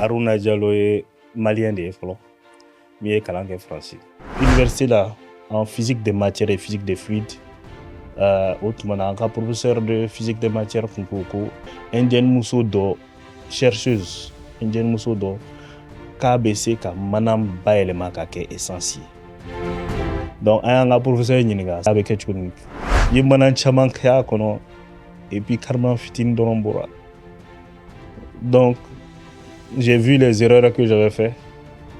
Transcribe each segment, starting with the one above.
Aruna Diallo est malien de folo. Mi kalangue français. Université là en physique des matières et physique des fluides. Autrement, un professeur de physique des matières Kunkoko, Indienne Moussodo, chercheuse, Indienne Moussodo, KBC ka manam baelema ka ke essentiel. Donc un professeur nyinga avec quelque chose. Il manan chaman kya kono et puis karman fitin dorombora. Donc j'ai vu les erreurs que j'avais fait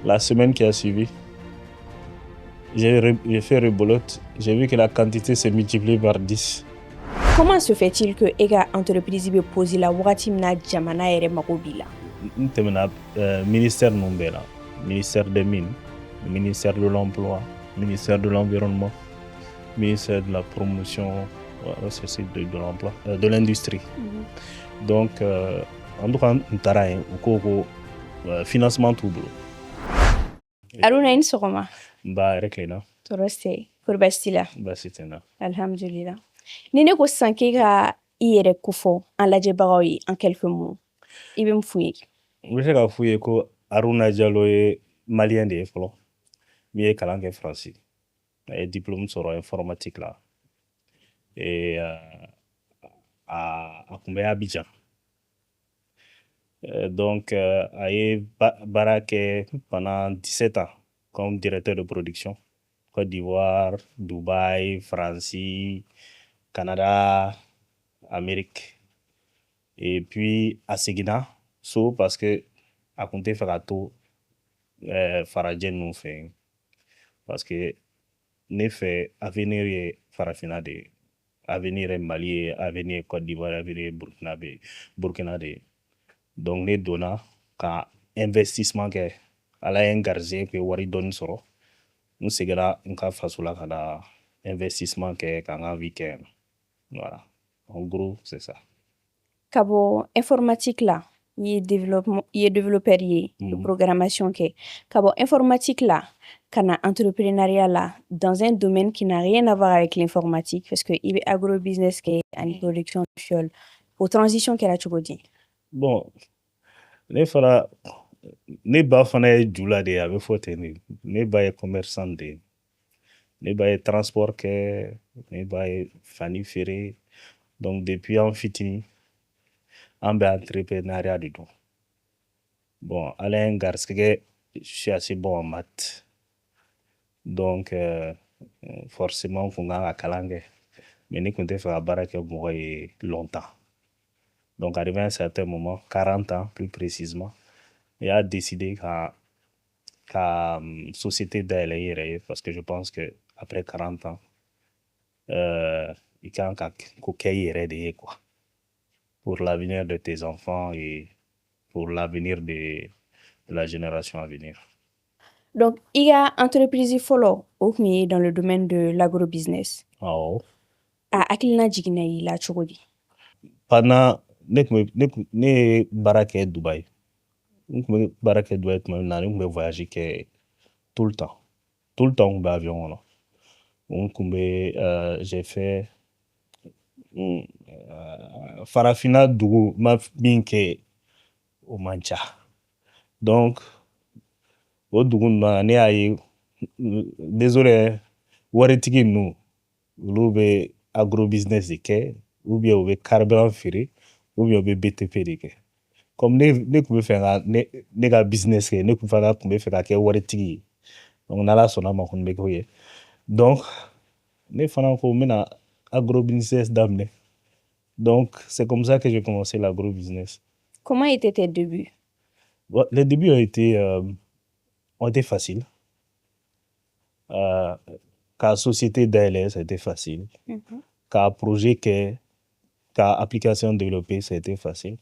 la semaine qui a suivi. J'ai fait rebolote, j'ai vu que la quantité s'est multipliée par 10. Comment se fait-il que Ega entreprise be poser la Watimna Jamana ere Makobila? Ministère Nombela, ministère des Mines, ministère de l'Emploi, ministère de l'Environnement, ministère de la Promotion de l'Emploi, de l'Industrie. Donc, en tout cas, financement tout bleu. Aruna in sogoma. Ba reklena. Toroste. Kurbastila. Ba sitena. Alhamdulillah. Nene ko sanke ka iyere kufo en lajebagaw yi en quelques mots. Ibe mfuye. Je sais ka fuye ko Aruna Diallo est malien de folo. Mi est kalangue français. Et diplôme sur informatique là. Et à Abidjan. Donc, j'ai baraqué pendant 17 ans comme directeur de production. Côte d'Ivoire, Dubaï, France, Canada, Amérique. Et puis à Seguina, parce que à compter faire tout, Faradjen nous fait. Parce que nous fait avenir Farafina de avenir Mali, avenir Côte d'Ivoire, avenir Burkina de. Donc ne donna ka investissement ke ala en garze ke wari don soro nous segera nka fasula kada investissement ke kanga weekend. Voilà, en gros c'est ça. Kabo informatique là il est développeur de programmation ke kabo informatique là kana entrepreneuriat là dans un domaine qui n'a rien à voir avec l'informatique parce que il est agrobusiness ke en production fiole aux transitions qu'elle a chogodi. Bon, ne ba fana ye jula de a bɛ fɔ ten de ne ba ye commerçant de ne ba ye transport kɛ ne ba ye fani feere donc depuis an fitini an bɛ entrepreneuriat de don. Bon, ala ye n garisɛgɛ je suis assez bon en maths donc forcément kun kan ka kalan kɛ mais ne kun tɛ fɛ ka baara kɛ mɔgɔ ye longtemps. Donc arrivé à un certain moment 40 ans plus précisément et a décidé qu'à société d'elle parce que je pense que après 40 ans il can ka kokai de quoi pour l'avenir de tes enfants et pour l'avenir de la génération à venir. Donc il y a entreprise follow dans le domaine de l'agrobusiness. Oh. A akilina jigina yi la chogodi. Pendant ne barake Dubaï. Je barake Dubaï je voyager tout le temps. Tout le temps on va avion là. J'ai fait Farafina Dougou ma binke au Mancha. Donc au Dougou ne ayi désolé waritigi nous olu agrobusiness de kɛ ou bien au carburant feere ou bien au BTP de kɛ. Comme ne kun bɛ fɛ ka ne ka business kɛ ne kun bɛ fɛ ka kɛ waritigi ye donc n'ala sɔnna ma ko n bɛ k'o ye donc ne fana ko n bɛna agrobusiness daminɛ donc c'est comme ça que j'ai commencé l'agrobusiness. Comment étaient tes débuts? Bon, les débuts ont été faciles. Ka société d'ALS, c'était facile. Ka projet ka application développée, c'était facile.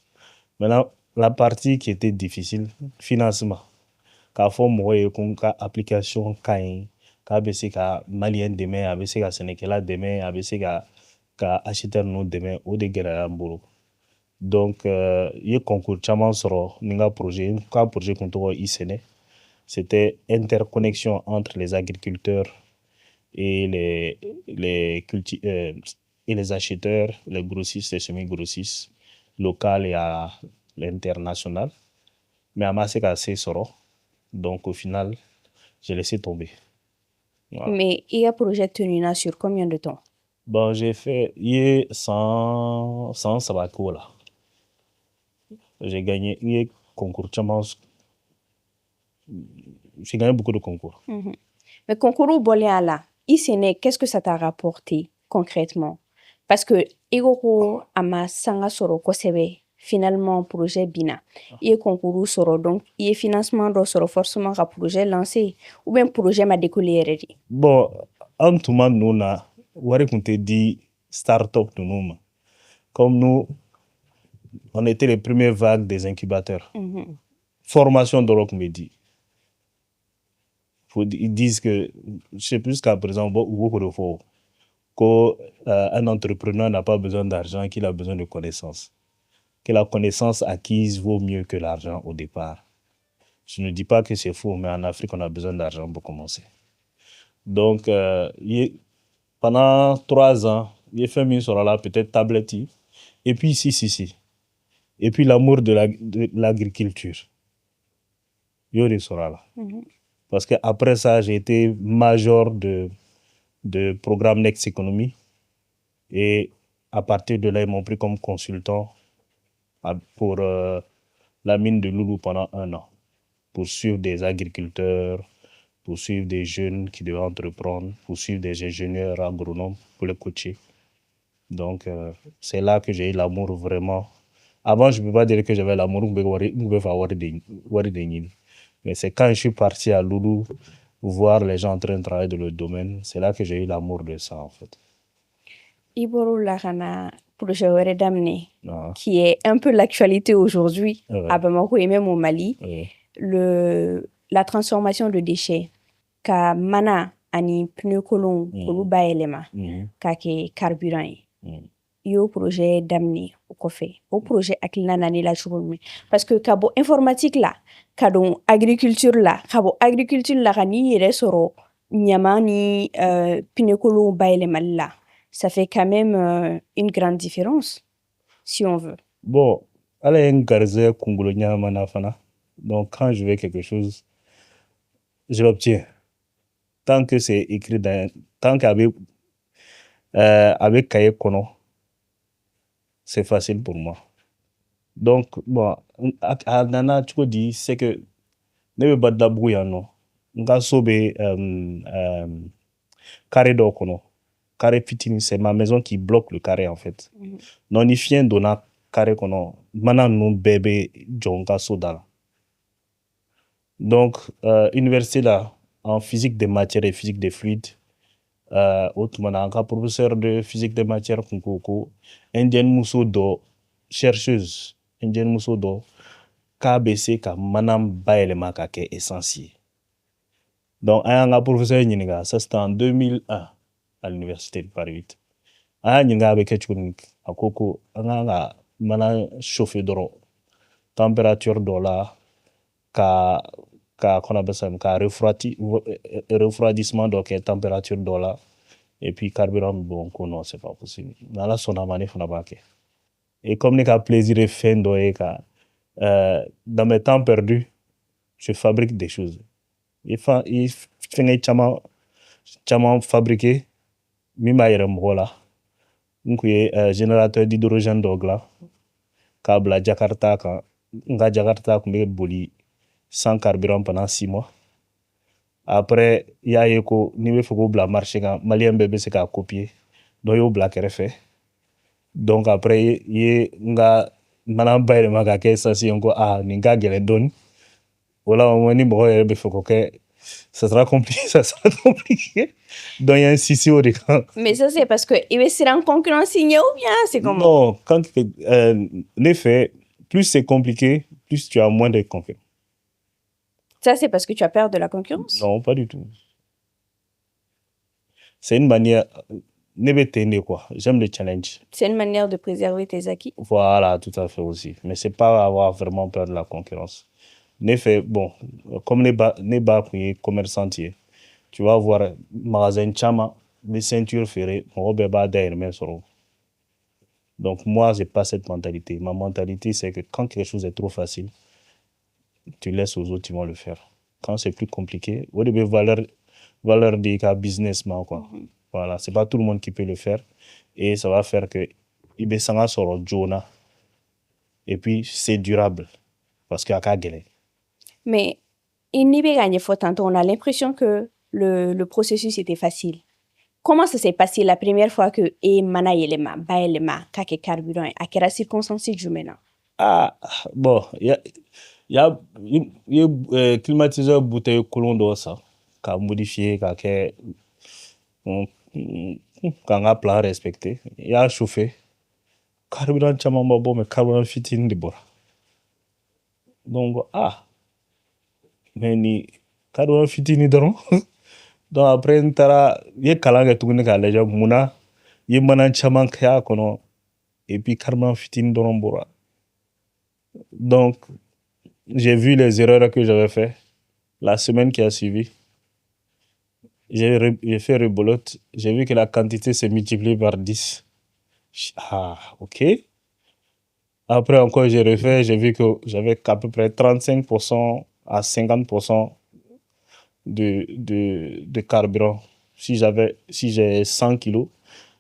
Maintenant, la partie qui était difficile, financement. Ka fɔ mɔgɔ ye ko n ka application ka ɲi k'a bɛ se ka maliyɛn dɛmɛ a bɛ se ka sɛnɛkɛla dɛmɛ a bɛ se ka acheteur ninnu dɛmɛ o de gɛlɛya n bolo. Donc ye concours caman sɔrɔ ni n ka projet n ka projet kun tɔgɔ ISENE. C'était interconnexion entre les agriculteurs et les acheteurs, les grossistes et semi-grossistes, locaux et à l'international. mais à ma se ka se sɔrɔ. Donc au final, j'ai laissé tomber. Voilà. Mais il y a projet tenu là sur combien de temps? Bon, j'ai fait 100 sabako là. J'ai gagné un concours. J'ai gagné beaucoup de concours. Mais concours bolé là, qu'est-ce que ça t'a rapporté concrètement? Parce que Igoko ama sanga soro kosebe finalement projet bina. Il concours soro donc il financement do soro forcément ka projet lancé ou bien projet ma décollé eredi. Bon, en tout monde nous na wari kun te di start-up de nous. Comme nous, on était les premières vagues des incubateurs. Formation de l'Ok Medi. Ils disent que, je sais plus qu'à présent, beaucoup de fois, qu'un entrepreneur n'a pas besoin d'argent, qu'il a besoin de connaissances. Que la connaissance acquise vaut mieux que l'argent au départ. Je ne dis pas que c'est faux, mais en Afrique, on a besoin d'argent pour commencer. Donc, pendant 3 ans, il fait mieux sur là, peut-être tablette. Et puis, si. Et puis, l'amour de l'agriculture. Il sera là. Parce qu'après ça, j'ai été major de programme Next Economy. Et à partir de là, ils m'ont pris comme consultant pour la mine de Loulou pendant 1 an. Pour suivre des agriculteurs, pour suivre des jeunes qui devaient entreprendre, pour suivre des ingénieurs agronomes, pour les coacher. Donc, c'est là que j'ai eu l'amour vraiment. Avant, je ne peux pas dire que j'avais l'amour, mais c'est quand je suis parti à Loulou voir les gens en train de travailler dans le domaine, c'est là que j'ai eu l'amour de ça en fait. Iboro Lahana, projet Weredamne, qui est un peu l'actualité aujourd'hui à Bamako et même au Mali, la transformation de déchets, ka mana ani pneu colon olu bayelema ka ke carburant yo projet damné au kofé au projet akilina nani la choume parce que kabo informatique là kadon agriculture là kabo agriculture là kani yere soro nyama ni pneu colon bayelema là ça fait quand même une grande différence si on veut. Bon, allez un garze kungolo nyama na fana. Donc quand je veux quelque chose, je l'obtiens. Tant que c'est écrit tant qu'avec cahier kono, c'est facile pour moi. Donc bon, à nana tu dis c'est que ne be badda buyano nga sobe carré d'or kono. Carré fitini, c'est ma maison qui bloque le carré en fait. Non ni fien dona carré kono mana no bébé jonga sodala. Donc université là en physique des matières et physique des fluides, autrement un professeur de physique des matières kunkoko indienne muso do chercheuse indienne muso do KBC ka manam baelema ka ke essentiel. Donc un professeur nyinga ça c'était en 2001 à l'université de Paris 8. Un nyinga avec ketchunik akoko nga mana chauffer doro température do la ka qu'on appelle ça ka refroidissement donc température do la et puis carburant bon non c'est pas possible dans la sonamane fona baké et comme les cas plaisir et fin do et dans mes temps perdus je fabrique des choses il fait chama fabriquer mima yerem hola nkuye générateur d'hydrogène dogla câble à Jakarta ka nga Jakarta kumbe boli sans carburant pendant 6 mois. Après, il y a Eko, ni faut que marché quand malien bébé c'est qu'à copier. Donc yo black refait. Donc après il nga manam bay ma ka ke ça si encore ninga gele don. Voilà au moins ni bo be faut que ça sera compliqué. Donc il y a un sissi au décan. Mais ça c'est parce que il va en concurrence signé ou bien c'est comment? Non, quand l'effet plus c'est compliqué, plus tu as moins de concurrents. Ça, c'est parce que tu as peur de la concurrence? Non, pas du tout. C'est une manière... quoi. J'aime le challenge. C'est une manière de préserver tes acquis? Voilà, tout à fait aussi. Mais c'est pas avoir vraiment peur de la concurrence. Bon, comme les bas commerçantiers, tu vas voir magasin chama, les ceintures ferrées, donc moi, j'ai pas cette mentalité. Ma mentalité, c'est que quand quelque chose est trop facile, tu laisses aux autres, ils vont le faire. Quand c'est plus compliqué, au début, valeur des cas businessman, quoi. Voilà, c'est pas tout le monde qui peut le faire. Et ça va faire que il be sanga soro Jonah. Et puis, c'est durable. Parce qu'il y a qu'à gagner. Mais il n'y a gagné faut tantôt, on a l'impression que le processus était facile. Comment ça s'est passé la première fois que mana yelema, ba yelema, kake carburant, à quelle circonstance du maintenant? Ah, bon, il y a climatiseur bouteille colon d'eau, ça. Qu'a modifié, qu'a que, quand a plan respecté. Il y a chauffé. Carburant, tchama bon, mais carburant fitin de bord. Donc, mais ni carburant fitin d'oron. Donc, après, il y a kalang tout le monde qui muna, il y a manan chaman kaya kono, et puis carburant fitin d'oron bora. Donc, j'ai vu les erreurs que j'avais fait la semaine qui a suivi. J'ai fait rebolote. J'ai vu que la quantité s'est multipliée par 10. Ah, ok. Après encore, j'ai refait. J'ai vu que j'avais qu'à peu près 35% à 50% de carburant. Si j'ai 100 kilos,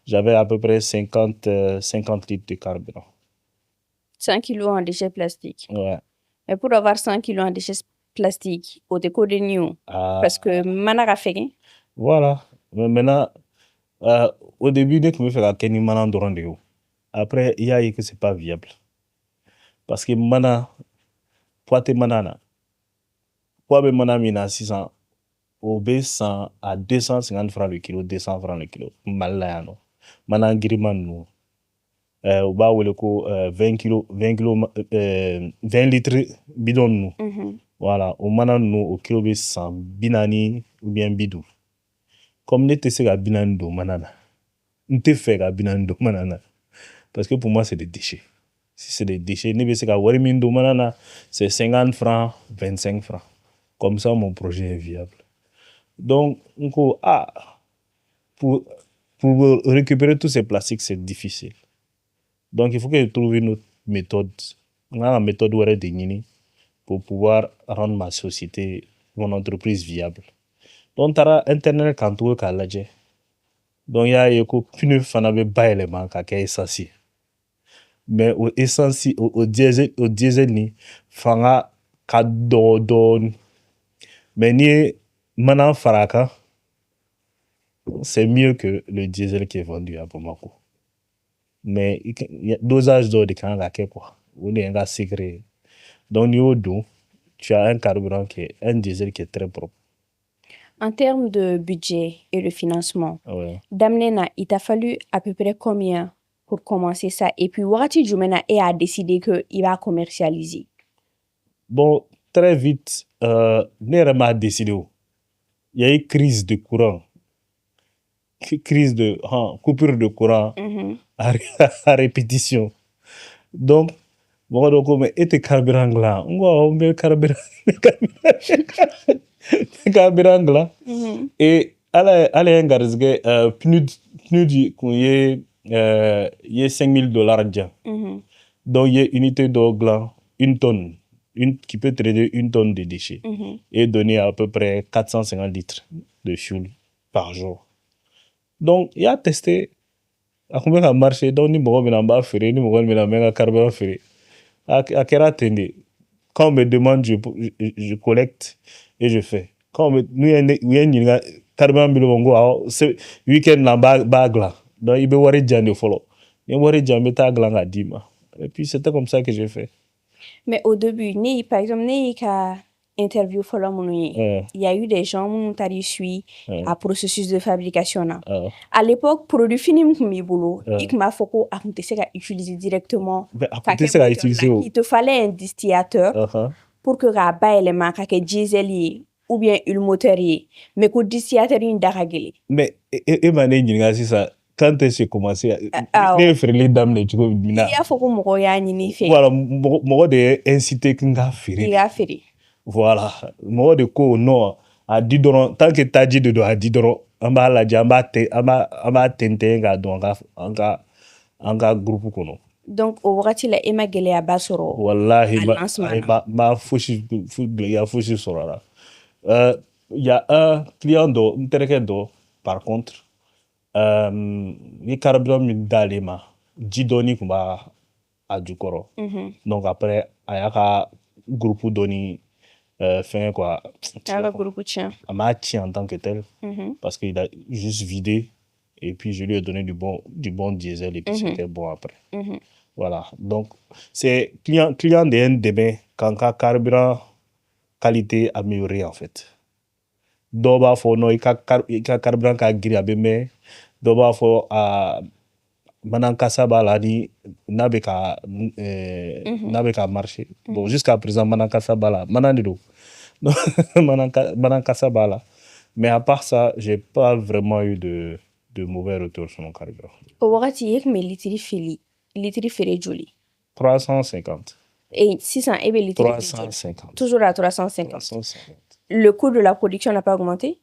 j'avais à peu près 50 litres de carburant. 100 kilos en déchets plastiques. Ouais. Et pour avoir 100 kilos en déchets plastiques, au déco de new, parce que manara fait. Voilà. Mais maintenant, au début, dès que je fais Kenny Manan Dorandeo, après, il y a que c'est pas viable. Parce que mana, poite manana, poite mana mina 600, au B100 à 250 francs le kilo, 200 francs le kilo. Malayano. Mana ngiriman nous. Au bas où le coup 20 kilos, 20 litres bidon nous. Voilà. Au mana nous, au kilo B100, binani ou bien bidou. Comme n'était c'est la binando manana. N'était fait la binando manana. Parce que pour moi, c'est des déchets. Si c'est des déchets, c'est 50 francs, 25 francs. Comme ça, mon projet est viable. Donc, pour récupérer tous ces plastiques, c'est difficile. Donc, il faut que je trouve une autre méthode. La méthode pour pouvoir rendre ma société, mon entreprise viable. Donc, tu as Internet quand tu veux. Donc, il y a une fanabe baïlement qui est essentiel. Mais au essentiel, au diesel ni fanga ka don. Mais ni manan faraka, c'est mieux que le diesel qui est vendu à Bamako. Mais il y a dosage d'eau de quand quoi. On est un secret. Donc niveau d'eau, tu as un carburant un diesel qui est très propre. En termes de budget et de financement, Damnena, il t'a fallu à peu près combien pour commencer ça? Et puis, Warati Jumena a décidé qu'il va commercialiser. Bon, très vite, Nérema a décidé. Il y a eu crise de courant. Coupure de courant à répétition. Donc, mais et carburant là, on met carburant là. Et allez un PNUD il y a $5,000 donc il y a une unité d'eau gland, une tonne, qui peut traiter une tonne de déchets et donner à peu près 450 litres de fuel par jour. Donc il y a testé à combien ça marché. Donc ni mogo mina ba feré, ni mogo mina menga carburant feré. À quel attendez? Quand on me demande, je collecte et je fais. Quand nous y a carburant bilongo, ce week-end là bag là. Donc il be wari jande follow. Il wari jande ta glang à dima. Et puis c'était comme ça que j'ai fait. Mais au début, par exemple, interview il y a eu des gens qui ont suivi le processus de fabrication. À l'époque, produit fini il m'a fait utiliser directement. Il te fallait un distillateur pour que la élément diesel ou bien huile moteur mais que distillateur mais et ça quand est-ce que commencé les frères les dames les choses il y a faut que voilà moi de inciter qu'un feri voilà moi de quoi non à 10 $, tant que t'as dit de à 10 $, on va la dire on va tenter un groupe kono Donc, au wagati la e ma gɛlɛya ba sɔrɔ Wallahi, à lancement na. il y a fouchi sur là. Il y a un client un terrain d'eau, par contre, ni carburant min d'ale ma, 10 doni kumba a jukɔrɔ. Donc après, a y'a ka groupe doni fait quoi. A ka groupe tiɲɛ. A m'a tiɲɛ en tant que tel, parce qu'il a juste vidé, et puis je lui ai donné du bon diesel, et puis c'était bon après. Voilà, donc c'est client de NDB quand ka carburant qualité améliorée en fait. Dɔw b'a fɔ non i ka carburant ka girin a bɛ mɛn, dɔw b'a fɔ manankasa b'a la ni n'a bɛ ka marcher. Bon, jusqu'à présent manankasa b'a la, manan de don. Manankasa b'a la. Mais à part ça, j'ai pas vraiment eu de mauvais retours sur mon carburant. O wagati e tun bɛ litiri feere joli? 350. Et sisan e bɛ litiri feere joli? 350. Toujours à 350. 350. Le coût de la production n'a pas augmenté?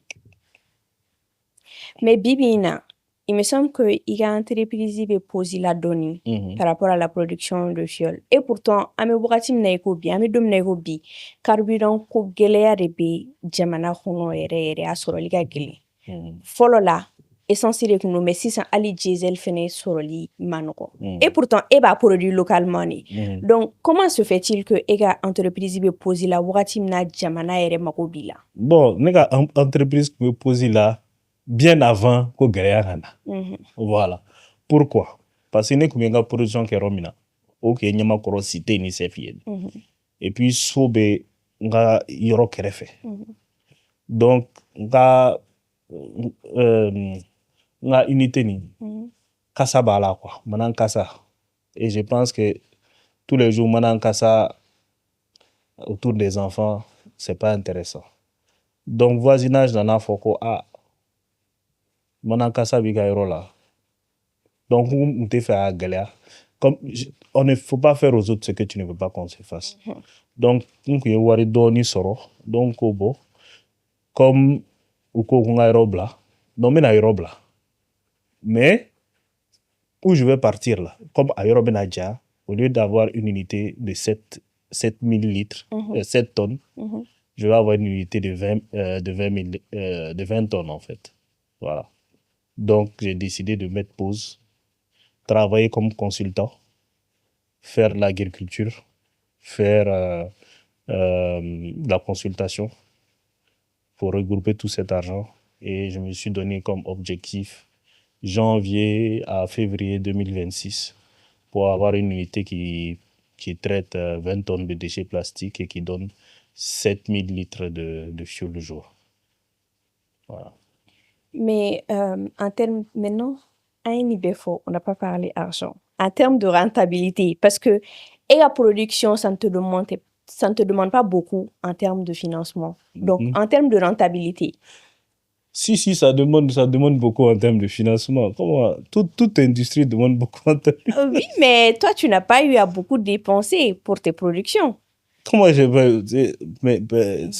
Mais bibi in na, il me semble que i ka entreprise bɛ poser la dɔɔni par rapport à la production de fiole. Et pourtant, an bɛ wagati min na i ko bi, an bɛ don min na i ko bi, carburant ko gɛlɛya de bɛ jamana kɔnɔ yɛrɛ a sɔrɔli ka gɛlɛn. Fɔlɔ la, essence de kun don, mais sisan hali diesel fɛnɛ sɔrɔli ma nɔgɔ. Et pourtant, e b'a produit localement de. Donc, comment se fait-il que e ka entreprise bɛ poser la wagati min na jamana yɛrɛ mago b'i la? Bon, ne ka entreprise bɛ poser la bien avant ko gɛlɛya ka na. Voilà. Pourquoi? Parce que ne kun bɛ n ka production kɛ yɔrɔ min na, o kun ye Ɲamakɔrɔ cité ni CEF ye. Et puis so bɛ n ka yɔrɔ kɛrɛfɛ. Donc n ka unité nin, kasa b'a la quoi, manan kasa. Et je pense que tous les jours manan kasa autour des enfants, c'est pas intéressant. Donc voisinage nana fɔ ko manan kasa b'i ka yɔrɔ la. Donc on t'a fait à gɛlɛya. Comme on ne faut pas faire aux autres ce que tu ne veux pas qu'on se fasse. Donc on kun ye wari dɔɔni sɔrɔ, donc ko bon, comme u ko ko n ka yɔrɔ bila, donc n bɛna yɔrɔ bila. Mais où je vais partir là, comme à yɔrɔ bɛna ja, au lieu d'avoir une unité de 7000 litres, 7 tonnes, je vais avoir une unité de 20 tonnes en fait. Voilà. Donc j'ai décidé de mettre pause, travailler comme consultant, faire l'agriculture, faire la consultation pour regrouper tout cet argent. Et je me suis donné comme objectif janvier à février 2026 pour avoir une unité qui traite 20 tonnes de déchets plastiques et qui donne 7000 litres de fuel le jour. Voilà. Mais en termes, maintenant, à un niveau, on n'a pas parlé argent. En termes de rentabilité, parce que et la production, ça ne te demande pas beaucoup en termes de financement. Donc, en termes de rentabilité. Si, ça demande beaucoup en termes de financement. Comment toute industrie demande beaucoup en termes de financement. Oui, mais toi, tu n'as pas eu à beaucoup dépenser pour tes productions. Comment je vais...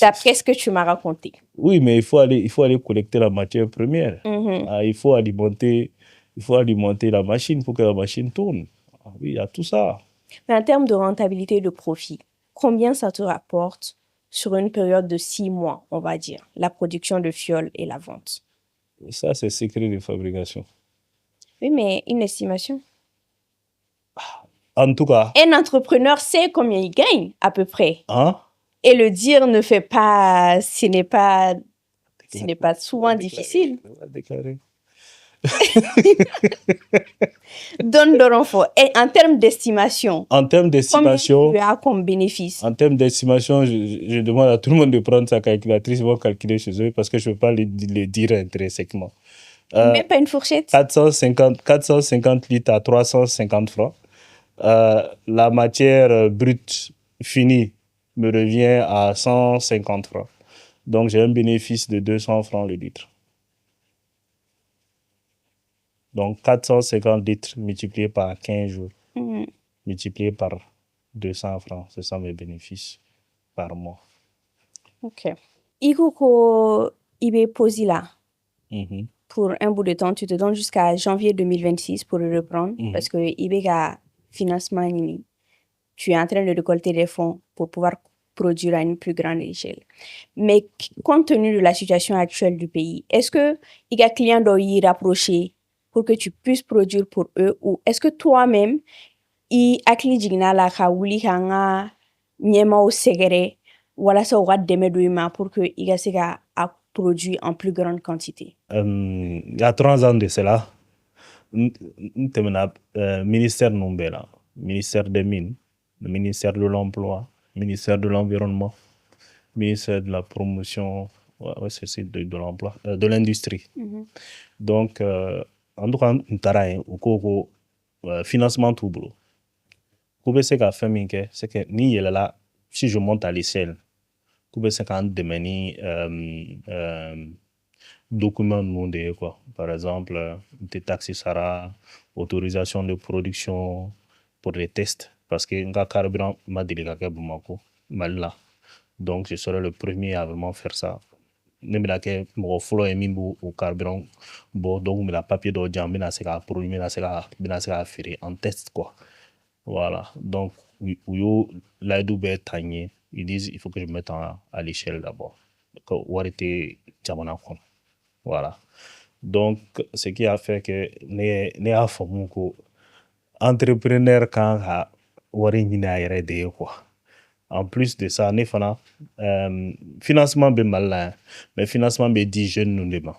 D'après ce que tu m'as raconté. Oui, mais il faut aller collecter la matière première. Il faut alimenter la machine pour que la machine tourne. Oui, il y a tout ça. Mais en termes de rentabilité et de profit, combien ça te rapporte sur une période de 6 mois, on va dire, la production de fioles et la vente? Ça, c'est secret de fabrication. Oui, mais une estimation. En tout cas... Un entrepreneur sait combien il gagne, à peu près. Hein? Et le dire ne fait pas... Ce n'est pas souvent difficile. Donne l'info. Et en termes d'estimation, combien tu as comme bénéfice? En termes d'estimation, je demande à tout le monde de prendre sa calculatrice, ils vont calculer chez eux parce que je ne peux pas les dire intrinsèquement. Même pas une fourchette? 450 litres à 350 francs. La matière brute finie me revient à 150 francs. Donc j'ai un bénéfice de 200 francs le litre. Donc 450 litres multiplié par 15 jours, multiplié par 200 francs, c'est ça mes bénéfices par mois. Ok. Ikoko Ibe posé là, pour un bout de temps, tu te donnes jusqu'à janvier 2026 pour le reprendre, parce que Ibe a financement nini, tu es en train de récolter des fonds pour pouvoir produire à une plus grande échelle. Mais compte tenu de la situation actuelle du pays, est-ce que il y a clients doivent y rapprocher pour que tu puisses produire pour eux, ou est-ce que toi-même i hakili jiginna la ka wuli ka n ka ɲɛmaw sɛgɛrɛ walasa u ka dɛmɛ don i ma pour que i ka se ka a produire en plus grande quantité? Il y a 3 ans de cela, ministère ninnu bɛɛ la, ministère des Mines, le ministère de l'Emploi, ministère de l'Environnement, ministère de la Promotion, c'est de l'Emploi, de l'Industrie. Donc, en tout cas, n taara yen u ko ko financement t'u bolo. K'u bɛ se ka fɛn min kɛ, c'est que ni yɛlɛla, si je monte à l'échelle, k'u bɛ se k'an dɛmɛ ni document ninnu de ye quoi. Par exemple, des taxes sara, autorisation de production pour les tests, parce que n ka carburant ma deli ka kɛ Bamakɔ, Mali la. Donc, je serai le premier à vraiment faire ça. Ne bɛna kɛ mɔgɔ fɔlɔ ye min b'o carburant bɔ, donc n bɛna papier dɔ di yan, n bɛna se k'a produit, n bɛna se k'a feere en test quoi. Voilà. Donc, u y'o layidu bɛɛ ta n ye. Ils disent il faut que je mette à l'échelle d'abord. Que wari tɛ jamana kɔnɔ. Voilà. Donc, ce qui a fait que ne y'a faamu ko entrepreneur kan ka wari ɲini a yɛrɛ de ye quoi. En plus de ça, ne fana financement bɛ Mali la yan, mais financement bɛ di jeunes ninnu de ma.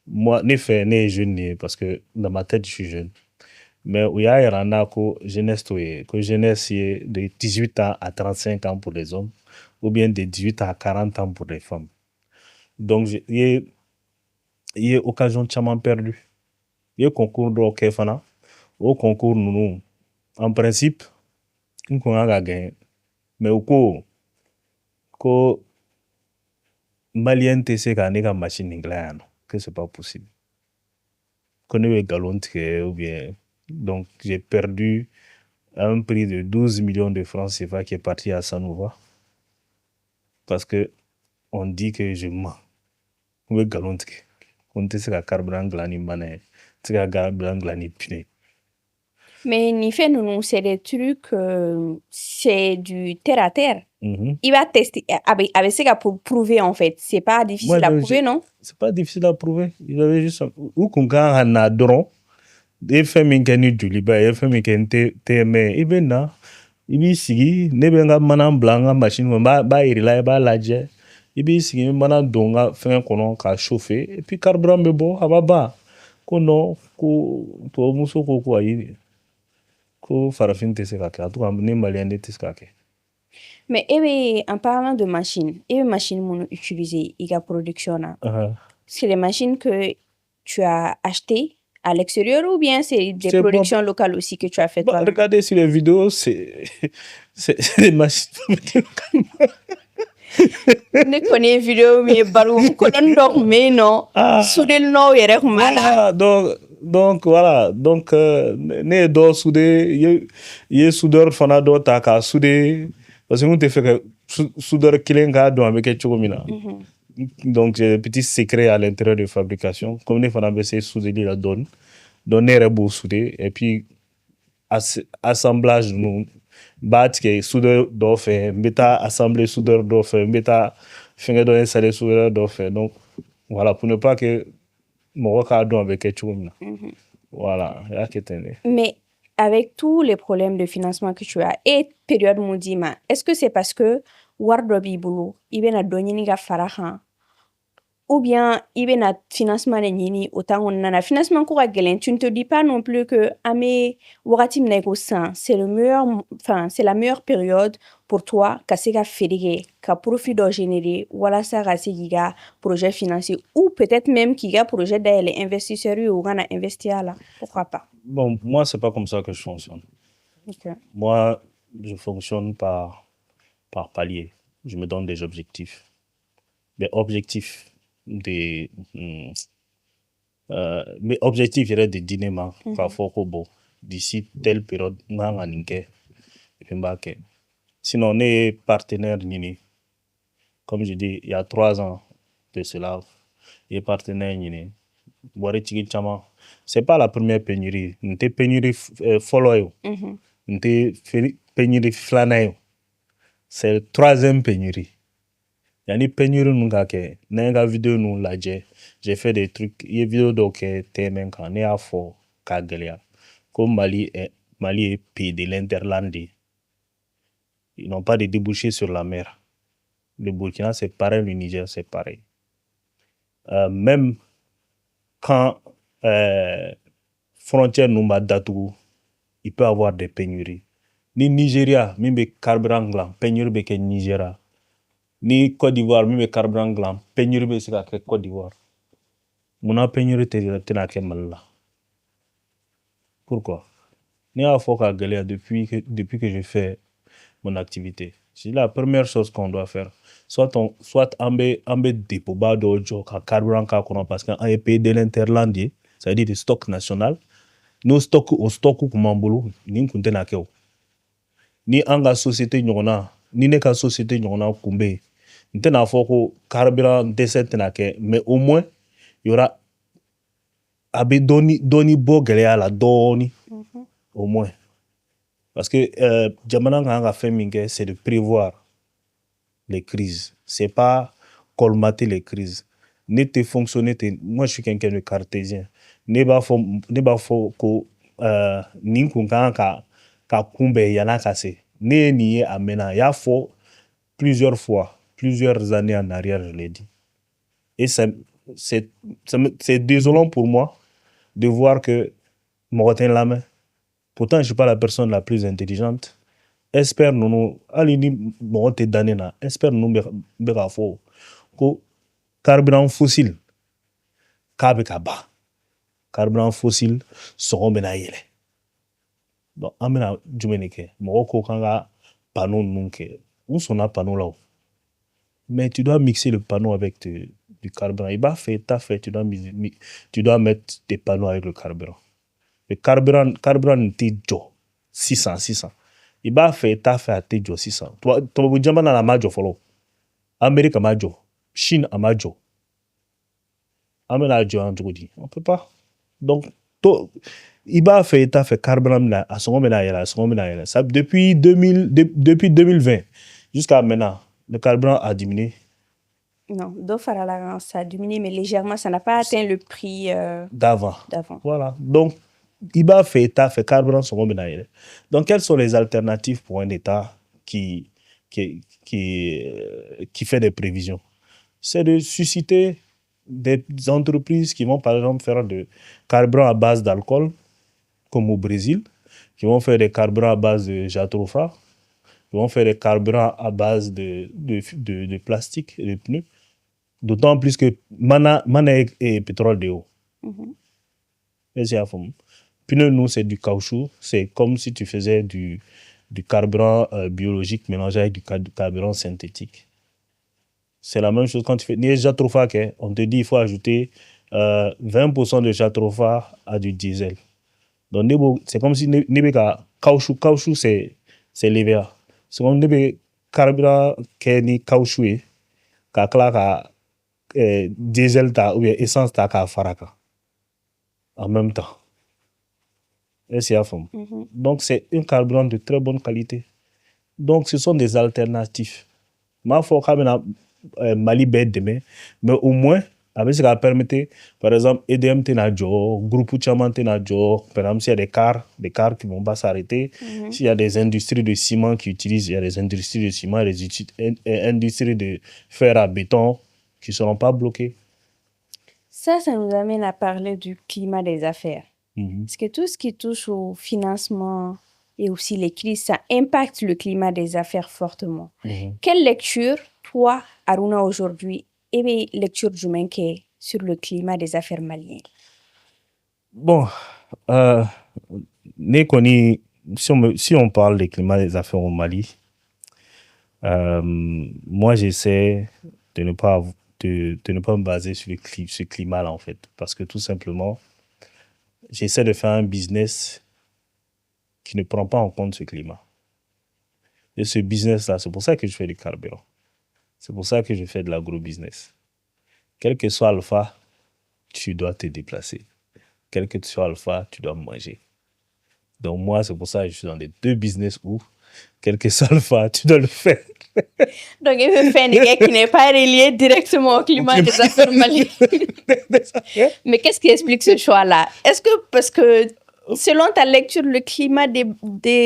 Moi, ne ye jeune de ye parce que dans ma tête, je suis jeune. Mais u y'a yira n na ko jeunesse t'o ye, ko jeunesse ye de 18 ans à 35 ans pour les hommes, ou bien de 18 à 40 ans pour les femmes. Donc, il y a occasion caman perdu. Il y a concours dɔw kɛ fana, o concours ninnu, en principe, n kun kan ka gagner. Mais u ko maliyɛn tɛ se ka ne ka machine dilan yan nɔ, que c'est pas possible. Ko ne bɛ nkalon tigɛ ou bien. Donc, j'ai perdu un prix de 12 millions de francs CFA qui est parti à Sanova. Parce que on dit que je mens. On veut nkalon tigɛ. On tɛ se ka carburant dilan ni mana ye, tɛ se ka carburant dilan ni pneu. Mais ni fait nous, c'est des trucs, c'est du terre à terre. Il va tester, avec ce pour prouver en fait. C'est pas difficile à prouver, non? C'est pas difficile à prouver. Il avait juste ou qu'on a un adron. Des fɛn min kɛ ni joliba ye, fɛn min kɛ ni tɛmɛ, i bɛ na, i b'i sigi, ne bɛ n ka mana bila n ka machine kɔnɔ, n b'a yir'i i b'a lajɛ, i b'i sigi, i bɛ mana don n ka fɛn kɔnɔ k'a chauffer, et puis carburant bɛ bɔ, a b'a ban. Ko non, ko tubabumuso ko ayi, ko farafin tɛ se ka kɛ, en tout cas ni maliyɛn de tɛ se ka kɛ. Mais en parlant de machines, machines utilisées dans la production, c'est les machines que tu as achetées à l'extérieur ou bien c'est des productions locales aussi que tu as fait toi-même? Regardez sur les vidéos, c'est des machines ne connais vidéo mais balou kolon mais non soudel no yere kumala. Donc voilà, donc ne do soudé ye soudeur fana do ta ka soudé parce que on te fait que soudeur killing ga do avec quelque chose mina. Donc j'ai des petits secrets à l'intérieur de fabrication comme ne fana be se soudé la donne donner beau soudé et puis assemblage nous battre que soudeur do fait beta assembler soudeur do fait beta finger do installer soudeur do fait. Donc voilà, pour ne pas que mon ka do avec quelque chose mina. Voilà, ya ketene. Mais avec tous les problèmes de financement que tu as et période moudima, est-ce que c'est parce que wardobi bulu ibena donyini ga farahan ou bien ibena financement nini autant on a financement ko gelen, tu ne te dis pas non plus que amé wakati mnégociant c'est c'est la meilleure période pour toi ka se ka fédérer ka profit do générer wala sa ka se giga projet financier ou peut-être même qui ga projet d'aller investisseurs ou gana investir là, pourquoi pas? Bon, moi c'est pas comme ça que je fonctionne. Okay. Moi je fonctionne par palier. Je me donne des objectifs. Mes objectifs mes objectifs il y a des dîners bon d'ici telle période sinon on est partenaire nini comme je dis il y a 3 ans de cela il est partenaire nini wari tigi chama c'est pas la première pénurie. N'était pénurie follow. N'était pénurie flâner. C'est la troisième pénurie. Il y a une pénurie nous gake. N'enga vidéo nous la j'ai fait des trucs. Il y a vidéo donc thème quand on a fort kagalia. Comme Mali est pays de l'interlandais. Ils n'ont pas de débouchés sur la mer. Le Burkina c'est pareil, le Niger c'est pareil. Même quand frontière nous m'a datou, il peut y avoir des pénuries. Ni Nigeria, même carburant gland, pénurie beke Nigeria. Ni Côte d'Ivoire, même carburant gland, pénurie beke Côte d'Ivoire. Mon pénurie tena ke Mali. Pourquoi? Ni à fort qu'à galérer depuis que je fais mon activité. C'est la première chose qu'on doit faire. Soit ambe dépôt bas d'ojo ka carburant ka kono parce qu'un pays de l'interlandie, ça veut dire le stock national. Nos stock au stock comme mbolo ni kunte na keo. Ni anga société nyona, ni ne ka société nyona kumbe. Nte na foko carburant décent na ke, mais au moins il y aura abe doni bo galéa la doni. Au moins. Parce que Djamana a fait mingue, c'est de prévoir les crises. C'est pas colmater les crises. Ne te fonctionner, moi je suis quelqu'un de cartésien. Ne ba fo ko ni kunkan ka kumbe yana kase. Ne ni amena ya fo plusieurs fois, plusieurs années en arrière, je l'ai dit. Et c'est désolant pour moi de voir que Morotin la main. Pourtant, je ne suis pas la personne la plus intelligente. Espère nous, alini Morotin danena, espère nous berafo, ko carburant fossile, kabe kaba, carburant fossile, seront benayele. Donc, amena jumeneke, Moroko kanga panneau nunke, où sont les panneaux là? Mais tu dois mixer le panneau avec du carburant. Il va faire ta fait, tu dois mettre des panneaux avec le carburant. Le carburant n'était 600. Il va faire ta fait à 600. Toi, tu vas dire la majo follow. Amérique a majo. Chine a majo. Amérique a majo en Djibouti. On peut pas. Donc, il va faire ta fait carburant à son moment là. Ça depuis 2020 jusqu'à maintenant, le carburant a diminué. Non, ça a diminué, mais légèrement, ça n'a pas atteint le prix d'avant. Voilà. Donc, il va faire carburant son moment. Donc, quelles sont les alternatives pour un État qui fait des prévisions? C'est de susciter des entreprises qui vont, par exemple, faire de carburant à base d'alcool, comme au Brésil, qui vont faire des carburants à base de jatropha, qui vont faire des carburants à base de plastique et de pneus. D'autant plus que mana et pétrole de haut. Pneu, nous, c'est du caoutchouc. C'est comme si tu faisais du carburant biologique mélangé avec du carburant synthétique. C'est la même chose quand tu fais. On te dit qu'il faut ajouter 20% de jatropha à du diesel. Donc, c'est comme si caoutchouc, c'est l'EVA. C'est comme si carburant qui est caoutchouc, diesel ou essence ta faraka en même temps. Et c'est à fond. Donc c'est un carburant de très bonne qualité. Donc ce sont des alternatives. Ma faut Mali bête demain, mais au moins avec ce qui permet, par exemple, EDM Tenajo, Groupe Uchaman Tenajo, par exemple, s'il y a des cars qui ne vont pas s'arrêter, s'il y a des industries de ciment qui utilisent, il y a des industries de ciment, des industries de fer à béton qui ne seront pas bloquées. Ça nous amène à parler du climat des affaires. Parce que tout ce qui touche au financement et aussi les crises, ça impacte le climat des affaires fortement. Quelle lecture, toi, Aruna, aujourd'hui, et lecture du Menke sur le climat des affaires maliennes? Bon, si on parle du climat des affaires au Mali, moi j'essaie de ne pas me baser sur ce climat-là en fait, parce que tout simplement, j'essaie de faire un business qui ne prend pas en compte ce climat. Et ce business-là, c'est pour ça que je fais du carburant. C'est pour ça que je fais de l'agro-business. Quel que soit Alpha, tu dois te déplacer. quel que tu sois alpha, tu dois manger. Donc moi, c'est pour ça que je suis dans les deux business où, quel que soit alpha, tu dois le faire. Donc, il veut faire un gars qui n'est pas relié directement au climat des affaires maliennes. Mais qu'est-ce qui explique ce choix-là? Est-ce que parce que, selon ta lecture, le climat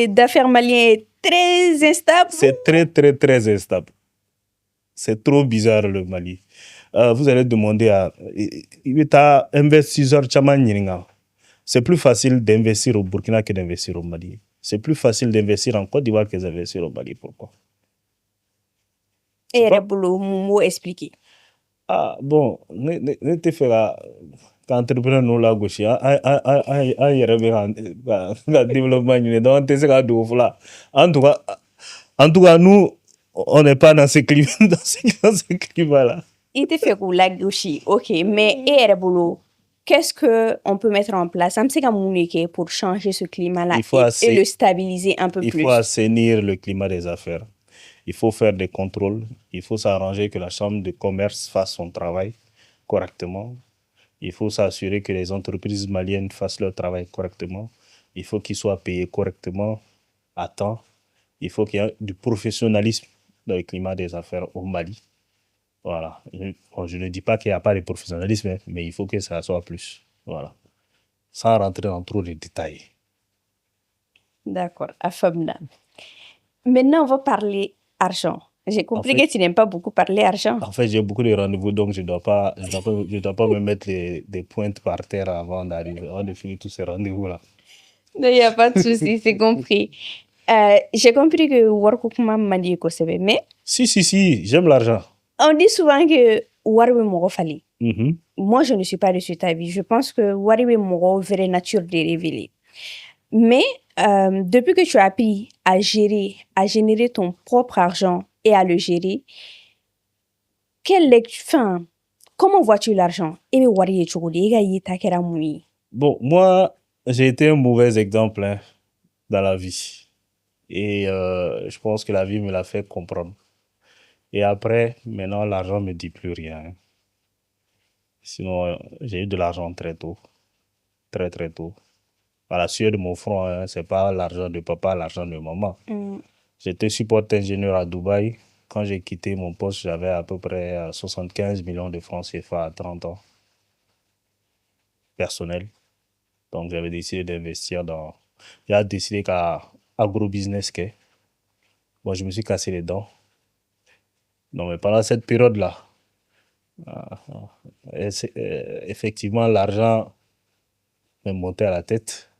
d'affaires maliens est très instable? C'est très, très, très instable. C'est trop bizarre, le Mali. Vous allez demander à... investisseur Chaman Nyiringa. C'est plus facile d'investir au Burkina que d'investir au Mali. C'est plus facile d'investir en Côte d'Ivoire que d'investir au Mali. Pourquoi? Et Rebolo, mot expliqué. Ah, bon, ne te fera entrepreneur nous la gauche, développement, donc tu sais en tout cas, nous, on n'est pas dans ce climat, dans ce climat-là. Il te fait la gauche, ok, mais et Rebolo, qu'est-ce qu'on peut mettre en place pour changer ce climat-là et le stabiliser un peu plus? Il faut assainir le climat des affaires. Il faut faire des contrôles. Il faut s'arranger que la chambre de commerce fasse son travail correctement. Il faut s'assurer que les entreprises maliennes fassent leur travail correctement. Il faut qu'ils soient payés correctement, à temps. Il faut qu'il y ait du professionnalisme dans le climat des affaires au Mali. Voilà. Je ne dis pas qu'il n'y a pas de professionnalisme, mais il faut que ça soit plus. Voilà. Sans rentrer dans trop de détails. D'accord, affamna. Maintenant, on va parler argent. J'ai compris que tu n'aimes pas beaucoup parler argent. En fait, j'ai beaucoup de rendez-vous, donc je ne dois pas me mettre des pointes par terre avant de finir tous ces rendez-vous-là. Non, il n'y a pas de souci, c'est compris. J'ai compris que Warkukuma m'a dit que c'est mais... Si, j'aime l'argent. On dit souvent que Warwe Moro Fali. Moi, je ne suis pas de cet avis. Je pense que Warwe Moro, vraie nature de révéler. Mais depuis que tu as appris à générer ton propre argent et à le gérer, comment vois-tu l'argent? Bon, moi, j'ai été un mauvais exemple dans la vie. Et je pense que la vie me l'a fait comprendre. Et après, maintenant, l'argent ne me dit plus rien. Sinon, j'ai eu de l'argent très tôt. Très, très tôt. À la sueur de mon front, c'est pas l'argent de papa, l'argent de maman. J'étais support ingénieur à Dubaï. Quand j'ai quitté mon poste, j'avais à peu près 75 millions de francs CFA à 30 ans. Personnel. Donc, j'avais décidé d'investir dans... J'ai décidé qu'à agrobusiness, bon, je me suis cassé les dents. Non, mais pendant cette période-là, effectivement, l'argent me montait à la tête.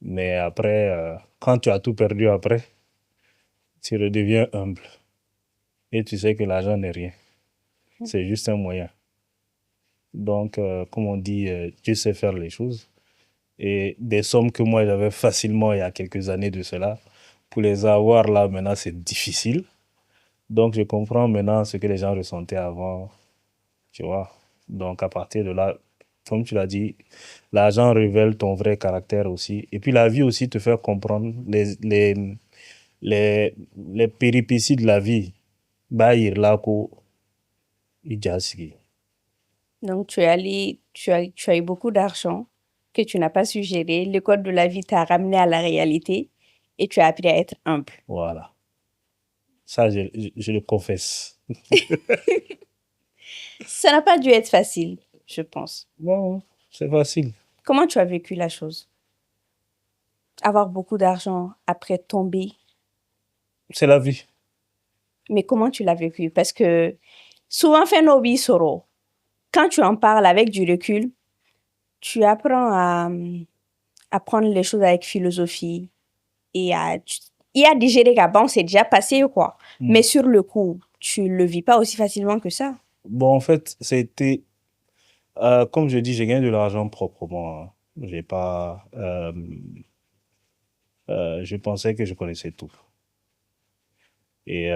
Mais après, quand tu as tout perdu après, tu redeviens humble. Et tu sais que l'argent n'est rien. C'est juste un moyen. Donc, comme on dit, Dieu sait faire les choses. Et des sommes que moi j'avais facilement il y a quelques années de cela, pour les avoir là maintenant, c'est difficile. Donc, je comprends maintenant ce que les gens ressentaient avant. Tu vois. Donc, à partir de là, comme tu l'as dit, l'argent révèle ton vrai caractère aussi. Et puis, la vie aussi te fait comprendre les péripéties de la vie. Donc, tu as eu beaucoup d'argent que tu n'as pas su gérer. Le code de la vie t'a ramené à la réalité et tu as appris à être humble. Voilà. Ça, je le confesse. Ça n'a pas dû être facile, je pense. Bon, c'est facile. Comment tu as vécu la chose? Avoir beaucoup d'argent après tomber. C'est la vie. Mais comment tu l'as vécu? Parce que souvent, fait nos vies soro. Quand tu en parles avec du recul, tu apprends à prendre les choses avec philosophie et à digérer qu'à bon, c'est déjà passé quoi. Mais sur le coup, tu le vis pas aussi facilement que ça. Bon, en fait, c'était, comme je dis, j'ai gagné de l'argent proprement. J'ai pas, je pensais que je connaissais tout. Et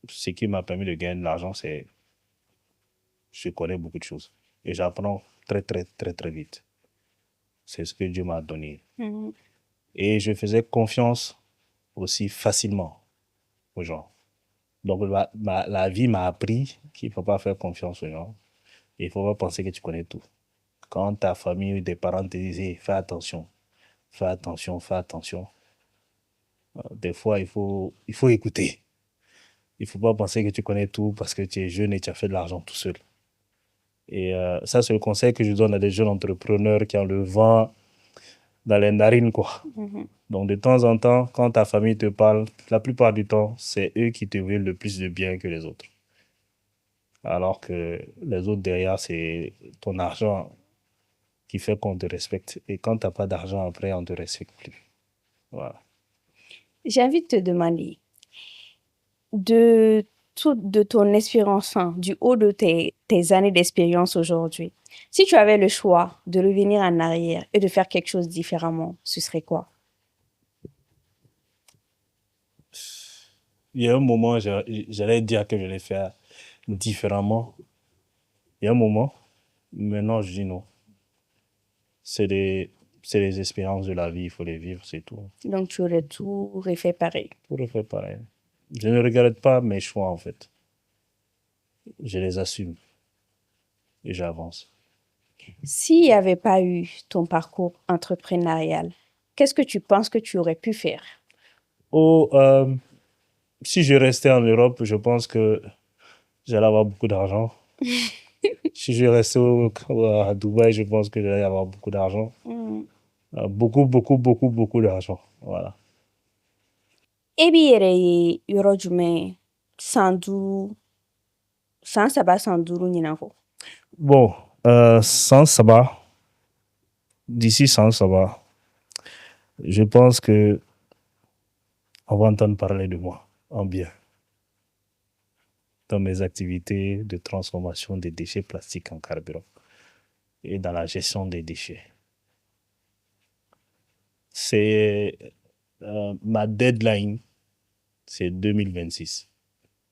ce qui m'a permis de gagner de l'argent, c'est je connais beaucoup de choses. Et j'apprends très, très, très, très vite. C'est ce que Dieu m'a donné. Et je faisais confiance aussi facilement aux gens. Donc, la vie m'a appris qu'il ne faut pas faire confiance aux gens. Et il ne faut pas penser que tu connais tout. Quand ta famille ou tes parents te disent hey, fais attention, fais attention, fais attention. Des fois, il faut écouter. Il ne faut pas penser que tu connais tout parce que tu es jeune et tu as fait de l'argent tout seul. Et ça, c'est le conseil que je donne à des jeunes entrepreneurs qui ont le vent dans les narines, quoi. Donc, de temps en temps, quand ta famille te parle, la plupart du temps, c'est eux qui te veulent le plus de bien que les autres. Alors que les autres derrière, c'est ton argent qui fait qu'on te respecte. Et quand tu n'as pas d'argent, après, on ne te respecte plus. Voilà. J'ai envie de te demander, de ton expérience, du haut de tes années d'expérience aujourd'hui, si tu avais le choix de revenir en arrière et de faire quelque chose différemment, ce serait quoi? Il y a un moment, j'allais dire que je vais faire différemment. Il y a un moment, maintenant je dis non. C'est des expériences de la vie, il faut les vivre, c'est tout. Donc, tu aurais tout refait pareil. Tout refait pareil. Je ne regrette pas mes choix, en fait. Je les assume et j'avance. S'il n'y avait pas eu ton parcours entrepreneurial, qu'est-ce que tu penses que tu aurais pu faire? Oh, si je restais en Europe, je pense que j'allais avoir beaucoup d'argent. Si je restais à Dubaï, je pense que j'allais avoir beaucoup d'argent. Beaucoup, beaucoup, beaucoup, beaucoup d'argent. Voilà. E b'i yɛrɛ ye yɔrɔ jumɛn san saba san duuru ɲinan kɔ? Bon, sans sabbat, d'ici sans sabbat, je pense que on va entendre parler de moi en bien dans mes activités de transformation des déchets plastiques en carburant et dans la gestion des déchets. C'est ma deadline, c'est 2026.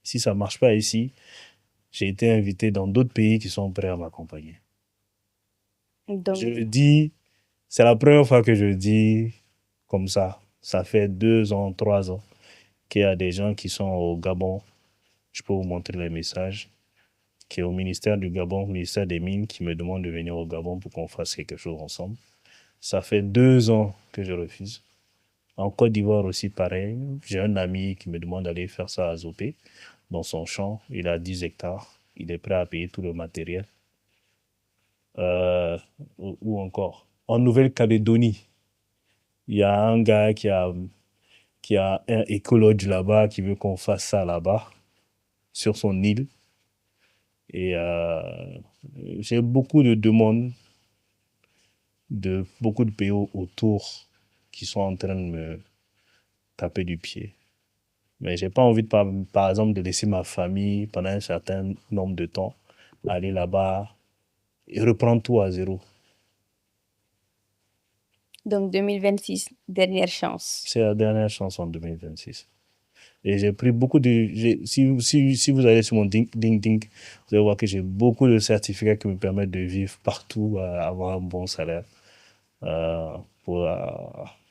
Si ça ne marche pas ici, j'ai été invité dans d'autres pays qui sont prêts à m'accompagner. Donc, Je le dis, c'est la première fois que je le dis comme ça. Ça fait 2 ans, 3 ans qu'il y a des gens qui sont au Gabon. Je peux vous montrer les messages. Qui est au ministère du Gabon, au ministère des Mines, qui me demande de venir au Gabon pour qu'on fasse quelque chose ensemble. Ça fait 2 ans que je refuse. En Côte d'Ivoire aussi, pareil. J'ai un ami qui me demande d'aller faire ça à Zopé, dans son champ. Il a 10 hectares. Il est prêt à payer tout le matériel. Ou encore, en Nouvelle-Calédonie, il y a un gars qui a un écologue là-bas qui veut qu'on fasse ça là-bas, sur son île. Et j'ai beaucoup de demandes de beaucoup de pays autour qui sont en train de me taper du pied. Mais j'ai pas envie, par exemple, de laisser ma famille pendant un certain nombre de temps, aller là-bas et reprendre tout à zéro. donc 2026, dernière chance. C'est la dernière chance en 2026. Et j'ai pris beaucoup de... Si vous allez sur mon LinkedIn, vous allez voir que j'ai beaucoup de certificats qui me permettent de vivre partout, avoir un bon salaire euh, pour, euh,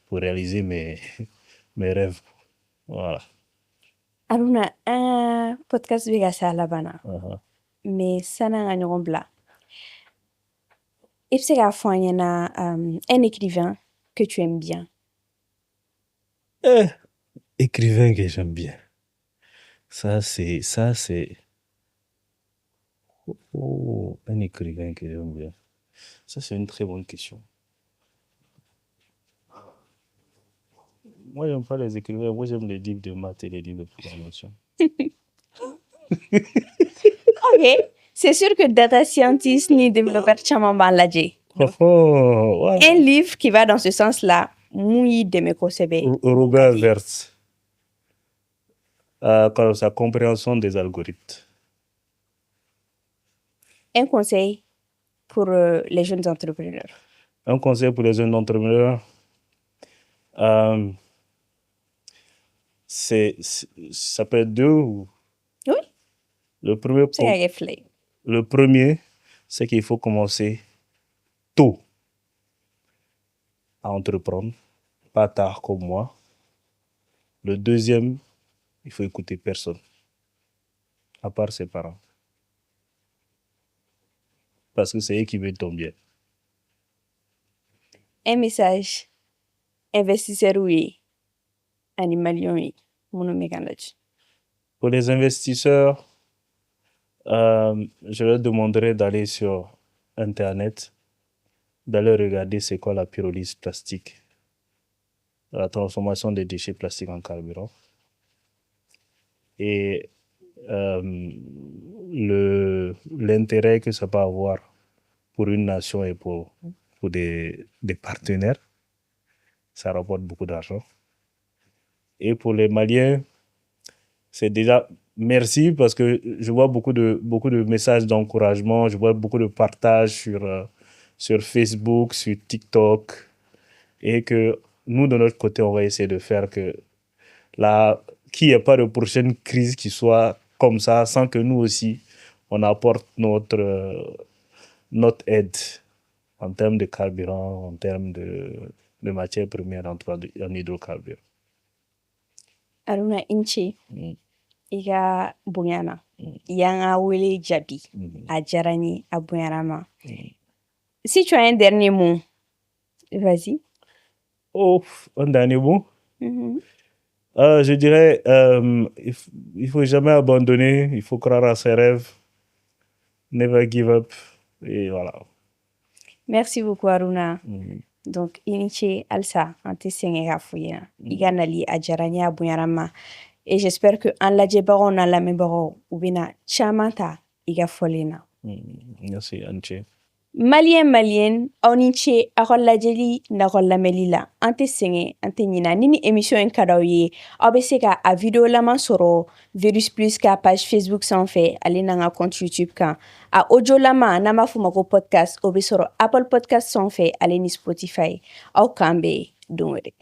pour réaliser mes rêves. Voilà. Aruna, un podcast bɛ ka se a laban na. Uh-huh. Mais san'an ka ɲɔgɔn bila, i bɛ se k'a fɔ an ɲɛna un écrivain que tu aimes bien. Écrivain que j'aime bien. Ça c'est... Oh, un écrivain que j'aime bien. Ça, c'est une très bonne question. Moi, j'aime pas les écrivains. Moi, j'aime les livres de maths et les livres de programmation. Ok, c'est sûr que data scientist ni développeur caman b'an lajɛ. Ouais. Un livre qui va dans ce sens-là, mun y'i dɛmɛ kosɛbɛ. Robert Wertz. Sa compréhension des algorithmes. Un conseil pour les jeunes entrepreneurs. Un conseil pour les jeunes entrepreneurs, ça peut être deux ou... Oui, Le premier, c'est ka kɛ fila ye. le premier, c'est qu'il faut commencer tôt à entreprendre, pas tard comme moi. Le deuxième, il faut écouter personne, à part ses parents. Parce que c'est eux qui veulent ton bien. un message investisseurs oui animalions oui Pour les investisseurs, je leur demanderai d'aller sur Internet, d'aller regarder c'est quoi la pyrolyse plastique, la transformation des déchets plastiques en carburant. Et l'intérêt que ça peut avoir pour une nation et pour des partenaires, ça rapporte beaucoup d'argent. Et pour les Maliens, c'est déjà merci parce que je vois beaucoup de messages d'encouragement, je vois beaucoup de partages sur Facebook, sur TikTok, et que nous, de notre côté, on va essayer de faire que qu'il n'y ait pas de prochaine crise qui soit comme ça, sans que nous aussi, on apporte notre aide en termes de carburant, en termes de matières premières, en hydrocarbures. Aruna Inche, iga bonyana, yanga wele jabi, a jarani, a bonyarama. Si tu as un dernier mot, vas-y. Oh, un dernier mot? Je dirais, il faut jamais abandonner, il faut croire à ses rêves, never give up, et voilà. Merci beaucoup, Aruna. Donc, Iniche Alsa, ante sengera fouya, iganali ajarani abuyarama. Et j'espère que en la djebaro na la mebaro, ubina chamanta iga folena. Merci, Anche. Malien, Oniche, Arola Jeli, Narola Melila, ante senge, ante nina, nini émission en kadaouye, obeseka a vidéo la mansoro, Virus Plus ka page Facebook sans fait, allez nanga compte YouTube kan, a audio lama, nama fumako podcast, obesoro Apple Podcast sans fait, allez ni Spotify, au kambe, donwede.